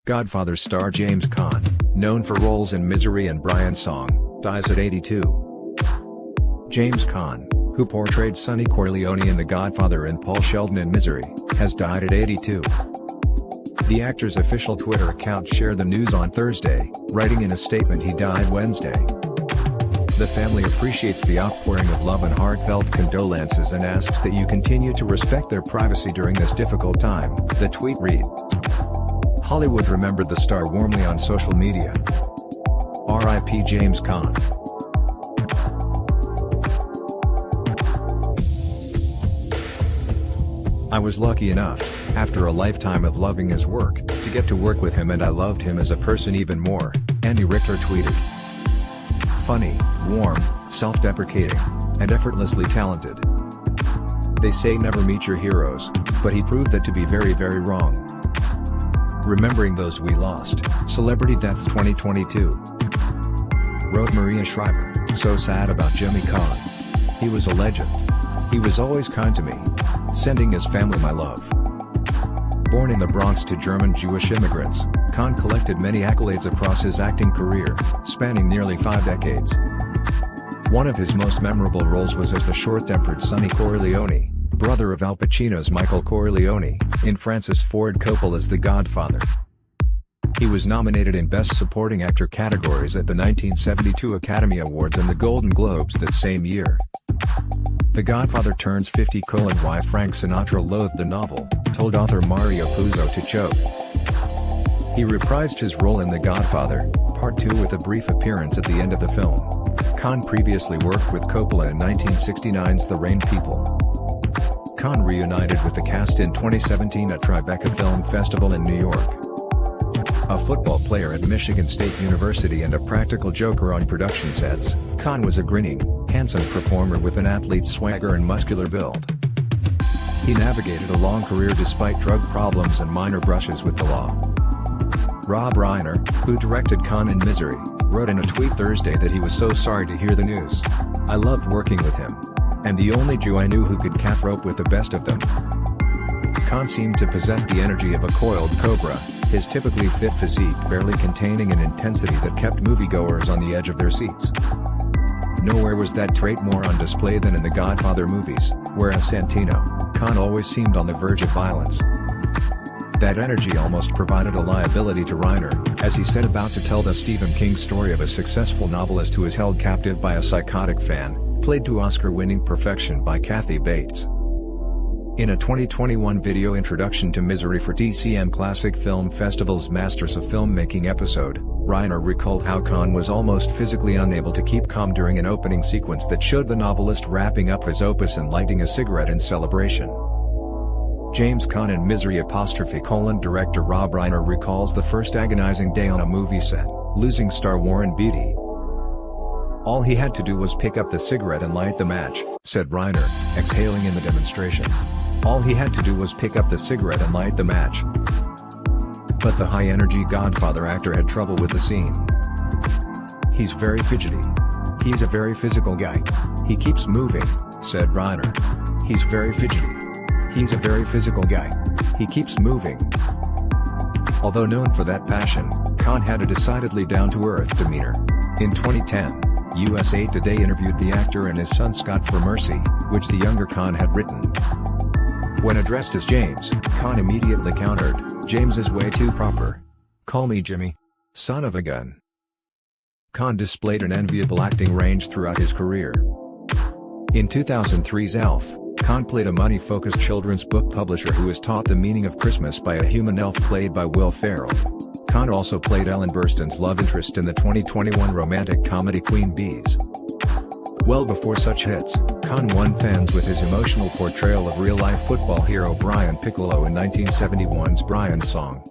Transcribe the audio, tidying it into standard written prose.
Godfather star James Caan, known for roles in Misery and Brian's Song, dies at 82. James Caan, who portrayed Sonny Corleone in The Godfather and Paul Sheldon in Misery, has died at 82. The actor's official Twitter account shared the news on Thursday, writing in a statement he died Wednesday. The family appreciates the outpouring of love and heartfelt condolences and asks that you continue to respect their privacy during this difficult time, the tweet read. Hollywood remembered the star warmly on social media. R.I.P. James Caan. I was lucky enough, after a lifetime of loving his work, to get to work with him, and I loved him as a person even more, Andy Richter tweeted. Funny, warm, self-deprecating, and effortlessly talented. They say never meet your heroes, but he proved that to be very, very wrong. Remembering those we lost, Celebrity Deaths 2022. Wrote Maria Shriver, so sad about Jimmy Caan. He was a legend. He was always kind to me. Sending his family my love. Born in the Bronx to German Jewish immigrants, Caan collected many accolades across his acting career, spanning nearly 5 decades. One of his most memorable roles was as the short-tempered Sonny Corleone, brother of Al Pacino's Michael Corleone, in Francis Ford Coppola's The Godfather. He was nominated in Best Supporting Actor categories at the 1972 Academy Awards and the Golden Globes that same year. The Godfather turns 50. Why Frank Sinatra loathed the novel, told author Mario Puzo to choke. He reprised his role in The Godfather, Part 2 with a brief appearance at the end of the film. Caan previously worked with Coppola in 1969's The Rain People. Caan reunited with the cast in 2017 at Tribeca Film Festival in New York. A football player at Michigan State University and a practical joker on production sets, Caan was a grinning, handsome performer with an athlete's swagger and muscular build. He navigated a long career despite drug problems and minor brushes with the law. Rob Reiner, who directed Caan in Misery, wrote in a tweet Thursday that he was so sorry to hear the news. I loved working with him. And the only Jew I knew who could cap rope with the best of them. Caan seemed to possess the energy of a coiled cobra, his typically fit physique barely containing an intensity that kept moviegoers on the edge of their seats. Nowhere was that trait more on display than in the Godfather movies, where as Santino, Caan always seemed on the verge of violence. That energy almost provided a liability to Reiner, as he set about to tell the Stephen King story of a successful novelist who is held captive by a psychotic fan, played to Oscar-winning perfection by Kathy Bates. In a 2021 video introduction to Misery for TCM Classic Film Festival's Masters of Filmmaking episode, Reiner recalled how Caan was almost physically unable to keep calm during an opening sequence that showed the novelist wrapping up his opus and lighting a cigarette in celebration. James Caan in Misery director Rob Reiner recalls the first agonizing day on a movie set, losing star Warren Beatty. All he had to do was pick up the cigarette and light the match, said Reiner, exhaling in the demonstration. All he had to do was pick up the cigarette and light the match. But the high-energy Godfather actor had trouble with the scene. He's very fidgety. He's a very physical guy. He keeps moving, said Reiner. He's very fidgety. He's a very physical guy. He keeps moving. Although known for that passion, Caan had a decidedly down-to-earth demeanor. In 2010, USA Today interviewed the actor and his son Scott for Mercy, which the younger Caan had written. When addressed as James, Caan immediately countered, "James is way too proper. Call me Jimmy. Son of a gun." Caan displayed an enviable acting range throughout his career. In 2003's Elf, Caan played a money-focused children's book publisher who is taught the meaning of Christmas by a human elf played by Will Ferrell. Caan also played Ellen Burstyn's love interest in the 2021 romantic comedy Queen Bees. Well before such hits, Caan won fans with his emotional portrayal of real-life football hero Brian Piccolo in 1971's Brian's Song.